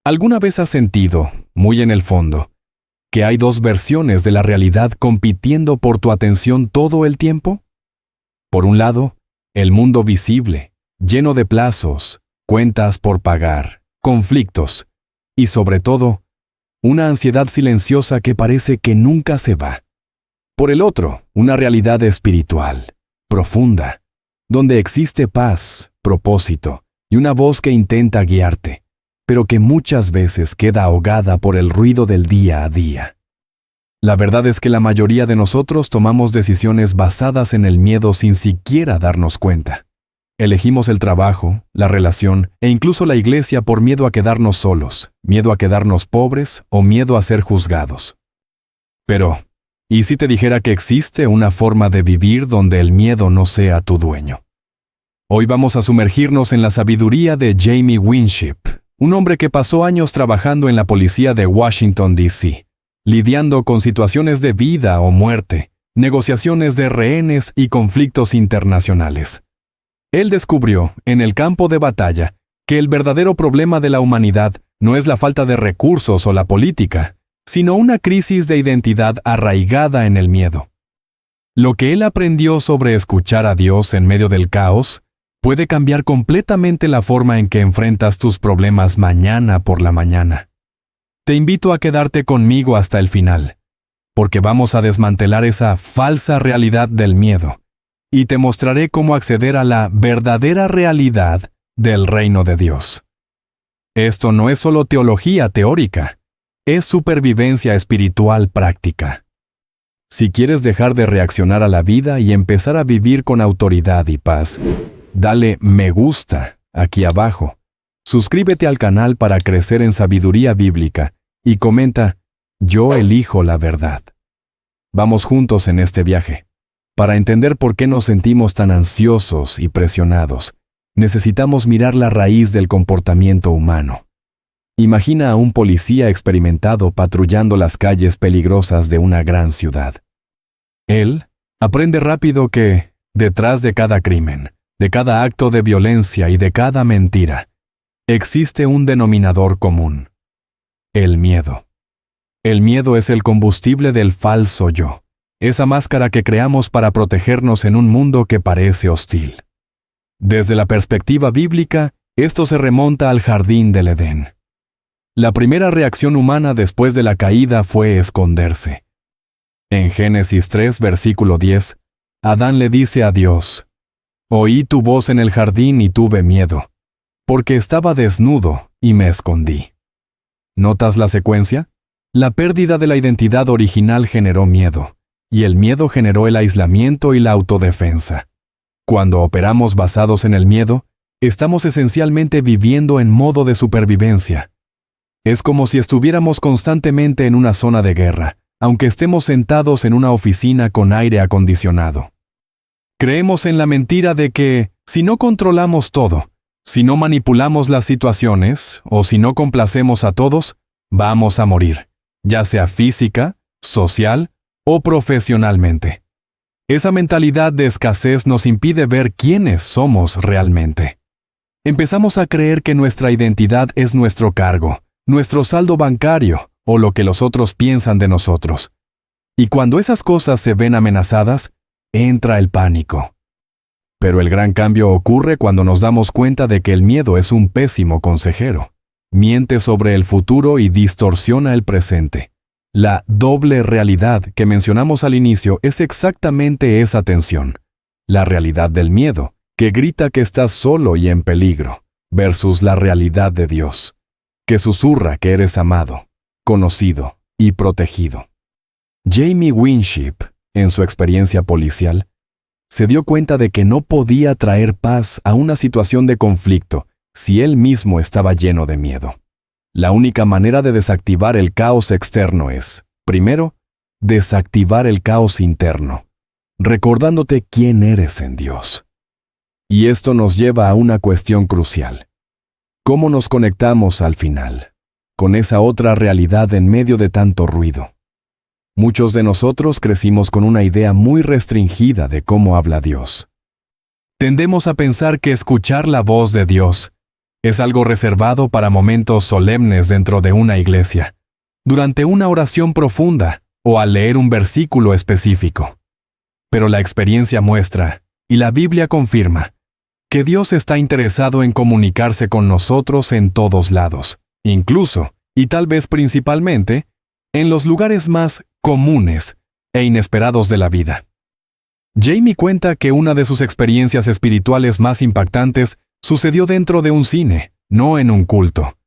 ¿Alguna vez has sentido, muy en el fondo, que hay dos versiones de la realidad compitiendo por tu atención todo el tiempo? Por un lado, el mundo visible, lleno de plazos, cuentas por pagar, conflictos y, sobre todo, una ansiedad silenciosa que parece que nunca se va. Por el otro, una realidad espiritual, profunda, donde existe paz, propósito y una voz que intenta guiarte, pero que muchas veces queda ahogada por el ruido del día a día. La verdad es que la mayoría de nosotros tomamos decisiones basadas en el miedo sin siquiera darnos cuenta. Elegimos el trabajo, la relación e incluso la iglesia por miedo a quedarnos solos, miedo a quedarnos pobres o miedo a ser juzgados. Pero, ¿y si te dijera que existe una forma de vivir donde el miedo no sea tu dueño? Hoy vamos a sumergirnos en la sabiduría de Jamie Winship, un hombre que pasó años trabajando en la policía de Washington, D.C., lidiando con situaciones de vida o muerte, negociaciones de rehenes y conflictos internacionales. Él descubrió, en el campo de batalla, que el verdadero problema de la humanidad no es la falta de recursos o la política, sino una crisis de identidad arraigada en el miedo. Lo que él aprendió sobre escuchar a Dios en medio del caos puede cambiar completamente la forma en que enfrentas tus problemas mañana por la mañana. Te invito a quedarte conmigo hasta el final, porque vamos a desmantelar esa falsa realidad del miedo, y te mostraré cómo acceder a la verdadera realidad del reino de Dios. Esto no es solo teología teórica, es supervivencia espiritual práctica. Si quieres dejar de reaccionar a la vida y empezar a vivir con autoridad y paz, dale me gusta aquí abajo. Suscríbete al canal para crecer en sabiduría bíblica y comenta, yo elijo la verdad. Vamos juntos en este viaje. Para entender por qué nos sentimos tan ansiosos y presionados, necesitamos mirar la raíz del comportamiento humano. Imagina a un policía experimentado patrullando las calles peligrosas de una gran ciudad. Él aprende rápido que, detrás de cada crimen, de cada acto de violencia y de cada mentira, existe un denominador común: el miedo. El miedo es el combustible del falso yo, esa máscara que creamos para protegernos en un mundo que parece hostil. Desde la perspectiva bíblica, esto se remonta al jardín del Edén. La primera reacción humana después de la caída fue esconderse. En Génesis 3, versículo 10, Adán le dice a Dios, «Oí tu voz en el jardín y tuve miedo, porque estaba desnudo y me escondí». ¿Notas la secuencia? La pérdida de la identidad original generó miedo, y el miedo generó el aislamiento y la autodefensa. Cuando operamos basados en el miedo, estamos esencialmente viviendo en modo de supervivencia. Es como si estuviéramos constantemente en una zona de guerra, aunque estemos sentados en una oficina con aire acondicionado. Creemos en la mentira de que, si no controlamos todo, si no manipulamos las situaciones, o si no complacemos a todos, vamos a morir, ya sea física, social o profesionalmente. Esa mentalidad de escasez nos impide ver quiénes somos realmente. Empezamos a creer que nuestra identidad es nuestro cargo, nuestro saldo bancario o lo que los otros piensan de nosotros. Y cuando esas cosas se ven amenazadas, entra el pánico. Pero el gran cambio ocurre cuando nos damos cuenta de que el miedo es un pésimo consejero. Miente sobre el futuro y distorsiona el presente. La doble realidad que mencionamos al inicio es exactamente esa tensión. La realidad del miedo, que grita que estás solo y en peligro, versus la realidad de Dios, que susurra que eres amado, conocido y protegido. Jamie Winship, en su experiencia policial, se dio cuenta de que no podía traer paz a una situación de conflicto si él mismo estaba lleno de miedo. La única manera de desactivar el caos externo es, primero, desactivar el caos interno, recordándote quién eres en Dios. Y esto nos lleva a una cuestión crucial. ¿Cómo nos conectamos al final, con esa otra realidad en medio de tanto ruido? Muchos de nosotros crecimos con una idea muy restringida de cómo habla Dios. Tendemos a pensar que escuchar la voz de Dios Es algo reservado para momentos solemnes dentro de una iglesia, durante una oración profunda o al leer un versículo específico. Pero la experiencia muestra, y la Biblia confirma, que Dios está interesado en comunicarse con nosotros en todos lados, incluso, y tal vez principalmente, en los lugares más comunes e inesperados de la vida. Jamie cuenta que una de sus experiencias espirituales más impactantes sucedió dentro de un cine, no en un culto.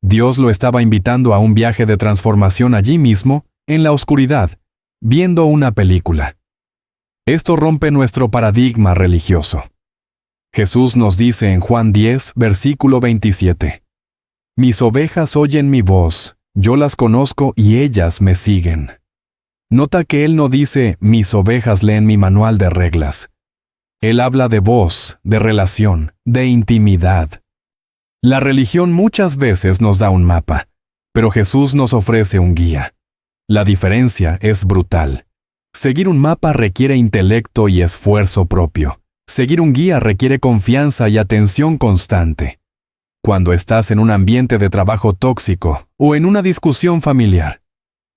Dios lo estaba invitando a un viaje de transformación allí mismo, en la oscuridad, viendo una película. Esto rompe nuestro paradigma religioso. Jesús nos dice en Juan 10, versículo 27, «Mis ovejas oyen mi voz, yo las conozco y ellas me siguen». Nota que Él no dice, «Mis ovejas leen mi manual de reglas». Él habla de voz, de relación, de intimidad. La religión muchas veces nos da un mapa, pero Jesús nos ofrece un guía. La diferencia es brutal. Seguir un mapa requiere intelecto y esfuerzo propio. Seguir un guía requiere confianza y atención constante. Cuando estás en un ambiente de trabajo tóxico o en una discusión familiar,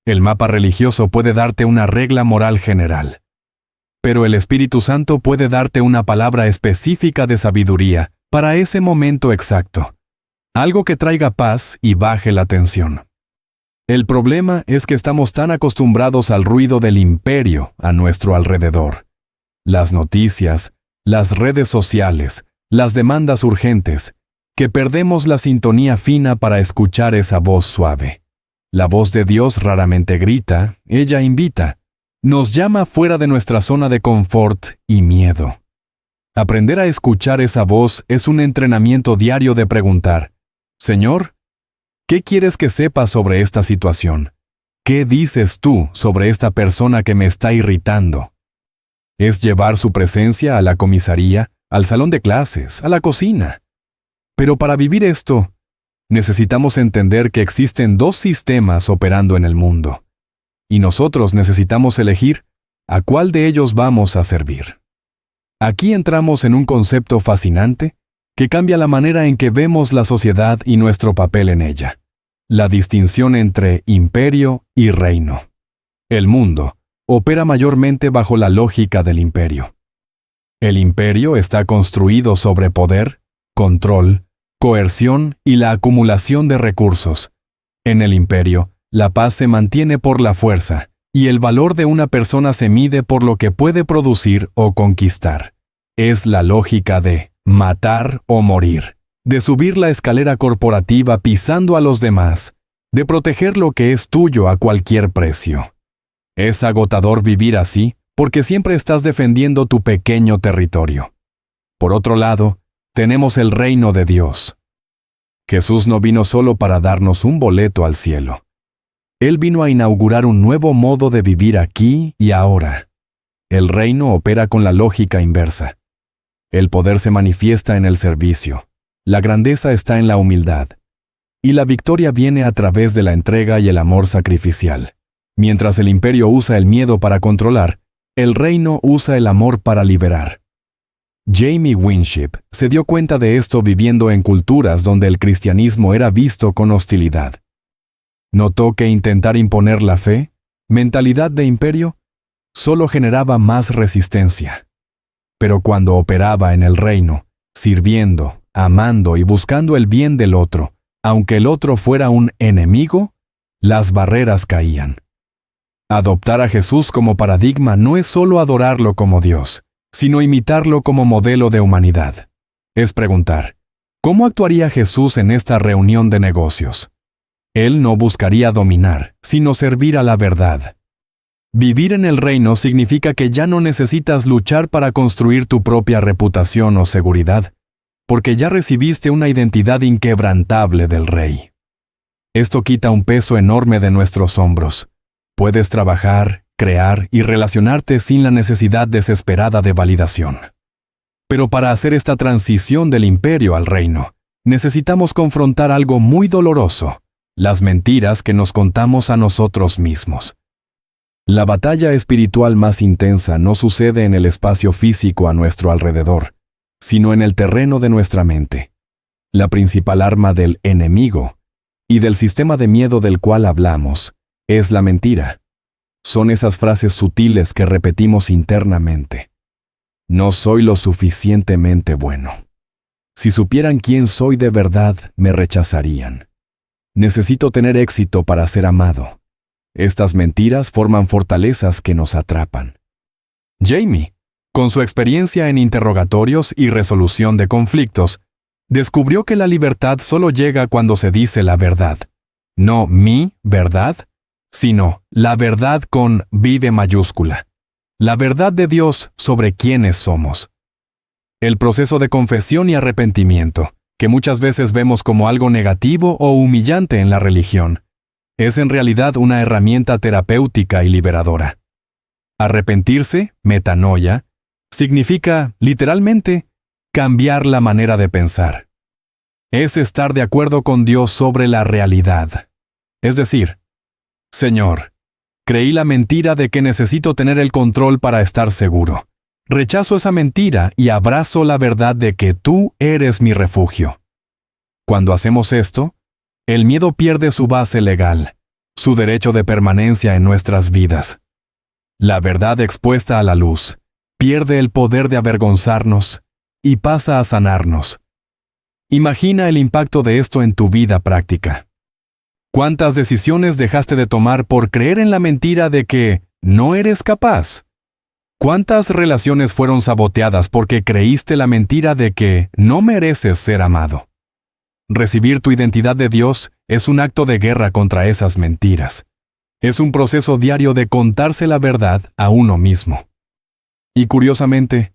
el mapa religioso puede darte una regla moral general. Pero el Espíritu Santo puede darte una palabra específica de sabiduría para ese momento exacto. Algo que traiga paz y baje la tensión. El problema es que estamos tan acostumbrados al ruido del imperio a nuestro alrededor. Las noticias, las redes sociales, las demandas urgentes, que perdemos la sintonía fina para escuchar esa voz suave. La voz de Dios raramente grita, ella invita. Nos llama fuera de nuestra zona de confort y miedo. Aprender a escuchar esa voz es un entrenamiento diario de preguntar, «Señor, ¿qué quieres que sepa sobre esta situación? ¿Qué dices tú sobre esta persona que me está irritando?» Es llevar su presencia a la comisaría, al salón de clases, a la cocina. Pero para vivir esto, necesitamos entender que existen dos sistemas operando en el mundo. Y nosotros necesitamos elegir a cuál de ellos vamos a servir. Aquí entramos en un concepto fascinante que cambia la manera en que vemos la sociedad y nuestro papel en ella. La distinción entre imperio y reino. El mundo opera mayormente bajo la lógica del imperio. El imperio está construido sobre poder, control, coerción y la acumulación de recursos. En el imperio, la paz se mantiene por la fuerza, y el valor de una persona se mide por lo que puede producir o conquistar. Es la lógica de matar o morir, de subir la escalera corporativa pisando a los demás, de proteger lo que es tuyo a cualquier precio. Es agotador vivir así porque siempre estás defendiendo tu pequeño territorio. Por otro lado, tenemos el reino de Dios. Jesús no vino solo para darnos un boleto al cielo. Él vino a inaugurar un nuevo modo de vivir aquí y ahora. El reino opera con la lógica inversa. El poder se manifiesta en el servicio. La grandeza está en la humildad. Y la victoria viene a través de la entrega y el amor sacrificial. Mientras el imperio usa el miedo para controlar, el reino usa el amor para liberar. Jamie Winship se dio cuenta de esto viviendo en culturas donde el cristianismo era visto con hostilidad. Notó que intentar imponer la fe, mentalidad de imperio, solo generaba más resistencia. Pero cuando operaba en el reino, sirviendo, amando y buscando el bien del otro, aunque el otro fuera un enemigo, las barreras caían. Adoptar a Jesús como paradigma no es solo adorarlo como Dios, sino imitarlo como modelo de humanidad. Es preguntar, ¿cómo actuaría Jesús en esta reunión de negocios? Él no buscaría dominar, sino servir a la verdad. Vivir en el reino significa que ya no necesitas luchar para construir tu propia reputación o seguridad, porque ya recibiste una identidad inquebrantable del Rey. Esto quita un peso enorme de nuestros hombros. Puedes trabajar, crear y relacionarte sin la necesidad desesperada de validación. Pero para hacer esta transición del imperio al reino, necesitamos confrontar algo muy doloroso: las mentiras que nos contamos a nosotros mismos. La batalla espiritual más intensa no sucede en el espacio físico a nuestro alrededor, sino en el terreno de nuestra mente. La principal arma del enemigo y del sistema de miedo del cual hablamos es la mentira. Son esas frases sutiles que repetimos internamente. No soy lo suficientemente bueno. Si supieran quién soy de verdad, me rechazarían. Necesito tener éxito para ser amado. Estas mentiras forman fortalezas que nos atrapan. Jamie, con su experiencia en interrogatorios y resolución de conflictos, descubrió que la libertad solo llega cuando se dice la verdad. No mi verdad, sino la verdad con V mayúscula. La verdad de Dios sobre quiénes somos. El proceso de confesión y arrepentimiento, que muchas veces vemos como algo negativo o humillante en la religión, es en realidad una herramienta terapéutica y liberadora. Arrepentirse, metanoia, significa, literalmente, cambiar la manera de pensar. Es estar de acuerdo con Dios sobre la realidad. Es decir, Señor, creí la mentira de que necesito tener el control para estar seguro. Rechazo esa mentira y abrazo la verdad de que tú eres mi refugio. Cuando hacemos esto, el miedo pierde su base legal, su derecho de permanencia en nuestras vidas. La verdad expuesta a la luz pierde el poder de avergonzarnos y pasa a sanarnos. Imagina el impacto de esto en tu vida práctica. ¿Cuántas decisiones dejaste de tomar por creer en la mentira de que no eres capaz? ¿Cuántas relaciones fueron saboteadas porque creíste la mentira de que no mereces ser amado? Recibir tu identidad de Dios es un acto de guerra contra esas mentiras. Es un proceso diario de contarse la verdad a uno mismo. Y curiosamente,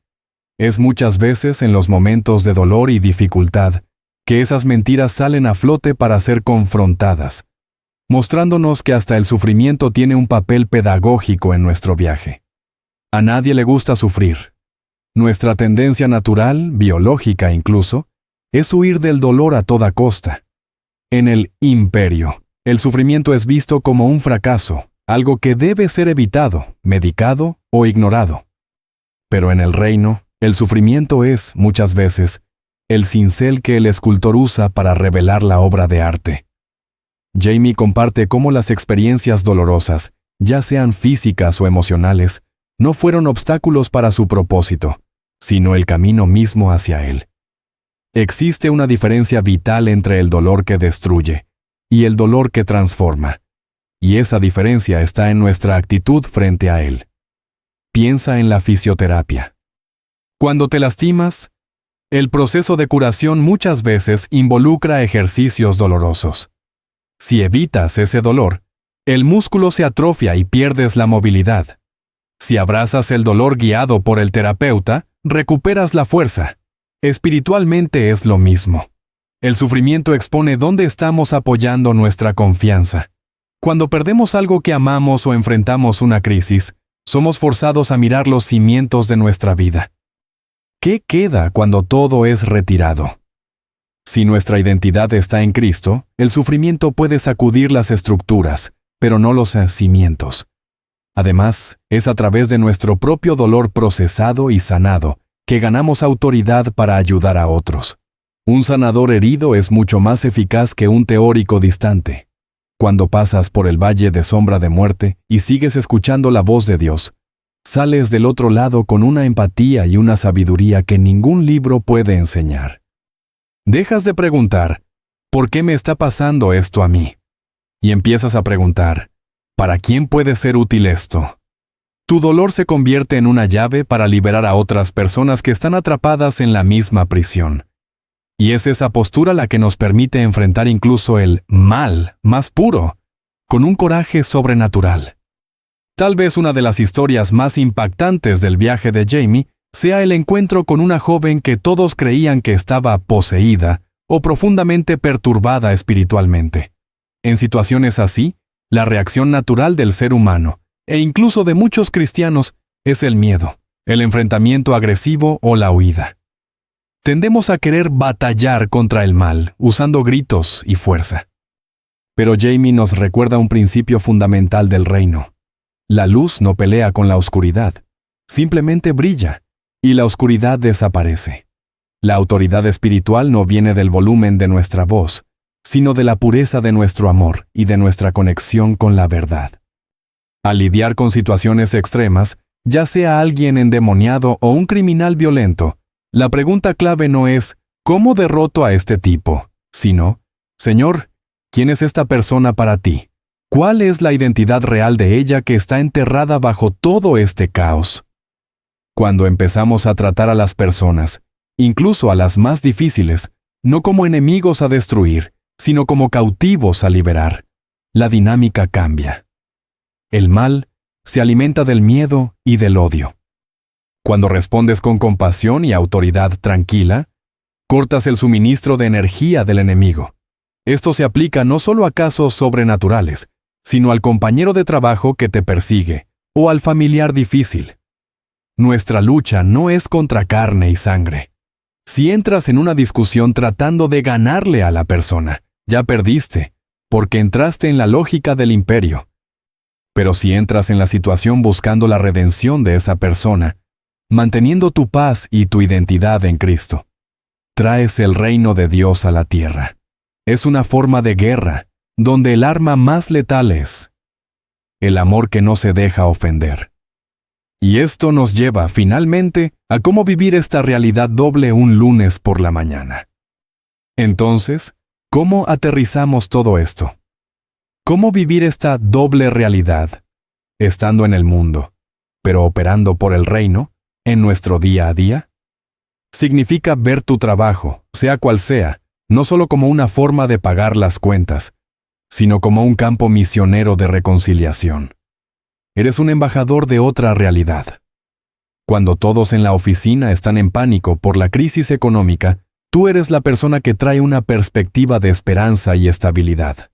es muchas veces en los momentos de dolor y dificultad que esas mentiras salen a flote para ser confrontadas, mostrándonos que hasta el sufrimiento tiene un papel pedagógico en nuestro viaje. A nadie le gusta sufrir. Nuestra tendencia natural, biológica incluso, es huir del dolor a toda costa. En el imperio, el sufrimiento es visto como un fracaso, algo que debe ser evitado, medicado o ignorado. Pero en el reino, el sufrimiento es, muchas veces, el cincel que el escultor usa para revelar la obra de arte. Jamie comparte cómo las experiencias dolorosas, ya sean físicas o emocionales, no fueron obstáculos para su propósito, sino el camino mismo hacia él. Existe una diferencia vital entre el dolor que destruye y el dolor que transforma, y esa diferencia está en nuestra actitud frente a él. Piensa en la fisioterapia. Cuando te lastimas, el proceso de curación muchas veces involucra ejercicios dolorosos. Si evitas ese dolor, el músculo se atrofia y pierdes la movilidad. Si abrazas el dolor guiado por el terapeuta, recuperas la fuerza. Espiritualmente es lo mismo. El sufrimiento expone dónde estamos apoyando nuestra confianza. Cuando perdemos algo que amamos o enfrentamos una crisis, somos forzados a mirar los cimientos de nuestra vida. ¿Qué queda cuando todo es retirado? Si nuestra identidad está en Cristo, el sufrimiento puede sacudir las estructuras, pero no los cimientos. Además, es a través de nuestro propio dolor procesado y sanado que ganamos autoridad para ayudar a otros. Un sanador herido es mucho más eficaz que un teórico distante. Cuando pasas por el valle de sombra de muerte y sigues escuchando la voz de Dios, sales del otro lado con una empatía y una sabiduría que ningún libro puede enseñar. Dejas de preguntar, ¿por qué me está pasando esto a mí? Y empiezas a preguntar, ¿para quién puede ser útil esto? Tu dolor se convierte en una llave para liberar a otras personas que están atrapadas en la misma prisión. Y es esa postura la que nos permite enfrentar incluso el mal más puro, con un coraje sobrenatural. Tal vez una de las historias más impactantes del viaje de Jamie sea el encuentro con una joven que todos creían que estaba poseída o profundamente perturbada espiritualmente. En situaciones así, la reacción natural del ser humano, e incluso de muchos cristianos, es el miedo, el enfrentamiento agresivo o la huida. Tendemos a querer batallar contra el mal, usando gritos y fuerza. Pero Jamie nos recuerda un principio fundamental del reino. La luz no pelea con la oscuridad, simplemente brilla, y la oscuridad desaparece. La autoridad espiritual no viene del volumen de nuestra voz, sino de la pureza de nuestro amor y de nuestra conexión con la verdad. Al lidiar con situaciones extremas, ya sea alguien endemoniado o un criminal violento, la pregunta clave no es ¿cómo derroto a este tipo?, sino Señor, ¿quién es esta persona para ti? ¿Cuál es la identidad real de ella que está enterrada bajo todo este caos? Cuando empezamos a tratar a las personas, incluso a las más difíciles, no como enemigos a destruir, sino como cautivos a liberar, la dinámica cambia. El mal se alimenta del miedo y del odio. Cuando respondes con compasión y autoridad tranquila, cortas el suministro de energía del enemigo. Esto se aplica no solo a casos sobrenaturales, sino al compañero de trabajo que te persigue o al familiar difícil. Nuestra lucha no es contra carne y sangre. Si entras en una discusión tratando de ganarle a la persona, ya perdiste, porque entraste en la lógica del imperio. Pero si entras en la situación buscando la redención de esa persona, manteniendo tu paz y tu identidad en Cristo, traes el reino de Dios a la tierra. Es una forma de guerra, donde el arma más letal es el amor que no se deja ofender. Y esto nos lleva, finalmente, a cómo vivir esta realidad doble un lunes por la mañana. Entonces, ¿cómo aterrizamos todo esto? ¿Cómo vivir esta doble realidad, estando en el mundo, pero operando por el reino, en nuestro día a día? Significa ver tu trabajo, sea cual sea, no solo como una forma de pagar las cuentas, sino como un campo misionero de reconciliación. Eres un embajador de otra realidad. Cuando todos en la oficina están en pánico por la crisis económica, tú eres la persona que trae una perspectiva de esperanza y estabilidad.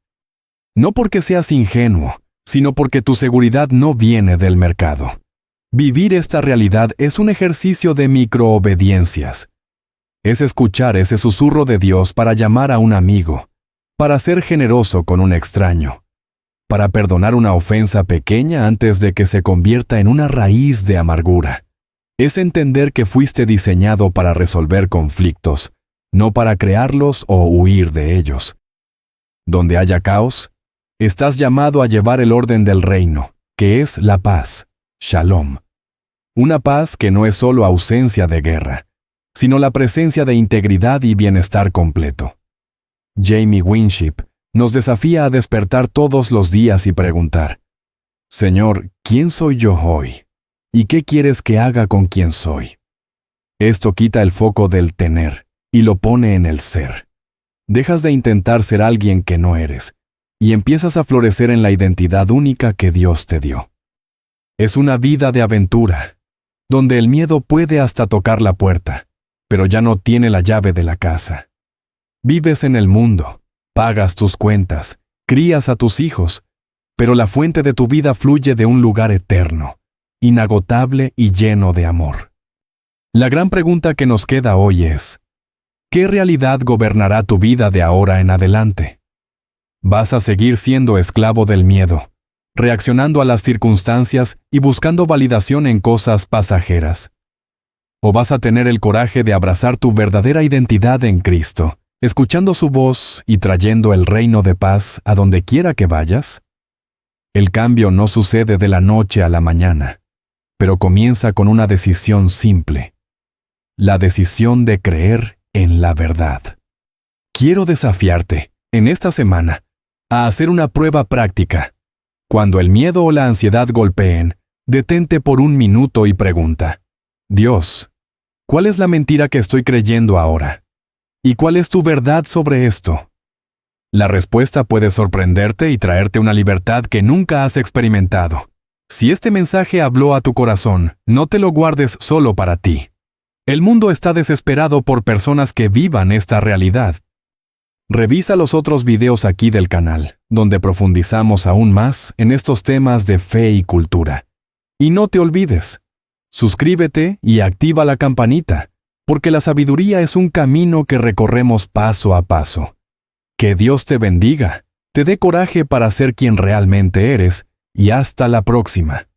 No porque seas ingenuo, sino porque tu seguridad no viene del mercado. Vivir esta realidad es un ejercicio de microobediencias. Es escuchar ese susurro de Dios para llamar a un amigo, para ser generoso con un extraño, para perdonar una ofensa pequeña antes de que se convierta en una raíz de amargura. Es entender que fuiste diseñado para resolver conflictos, no para crearlos o huir de ellos. Donde haya caos, estás llamado a llevar el orden del reino, que es la paz, Shalom. Una paz que no es solo ausencia de guerra, sino la presencia de integridad y bienestar completo. Jamie Winship nos desafía a despertar todos los días y preguntar, Señor, ¿quién soy yo hoy? ¿Y qué quieres que haga con quien soy? Esto quita el foco del tener y lo pone en el ser. Dejas de intentar ser alguien que no eres y empiezas a florecer en la identidad única que Dios te dio. Es una vida de aventura, donde el miedo puede hasta tocar la puerta, pero ya no tiene la llave de la casa. Vives en el mundo, pagas tus cuentas, crías a tus hijos, pero la fuente de tu vida fluye de un lugar eterno, inagotable y lleno de amor. La gran pregunta que nos queda hoy es, ¿qué realidad gobernará tu vida de ahora en adelante? ¿Vas a seguir siendo esclavo del miedo, reaccionando a las circunstancias y buscando validación en cosas pasajeras? ¿O vas a tener el coraje de abrazar tu verdadera identidad en Cristo, escuchando su voz y trayendo el reino de paz a donde quiera que vayas? El cambio no sucede de la noche a la mañana, pero comienza con una decisión simple: la decisión de creer en la verdad. Quiero desafiarte, en esta semana, a hacer una prueba práctica. Cuando el miedo o la ansiedad golpeen, detente por un minuto y pregunta, Dios, ¿cuál es la mentira que estoy creyendo ahora? ¿Y cuál es tu verdad sobre esto? La respuesta puede sorprenderte y traerte una libertad que nunca has experimentado. Si este mensaje habló a tu corazón, no te lo guardes solo para ti. El mundo está desesperado por personas que vivan esta realidad. Revisa los otros videos aquí del canal, donde profundizamos aún más en estos temas de fe y cultura. Y no te olvides, suscríbete y activa la campanita, porque la sabiduría es un camino que recorremos paso a paso. Que Dios te bendiga, te dé coraje para ser quien realmente eres, y hasta la próxima.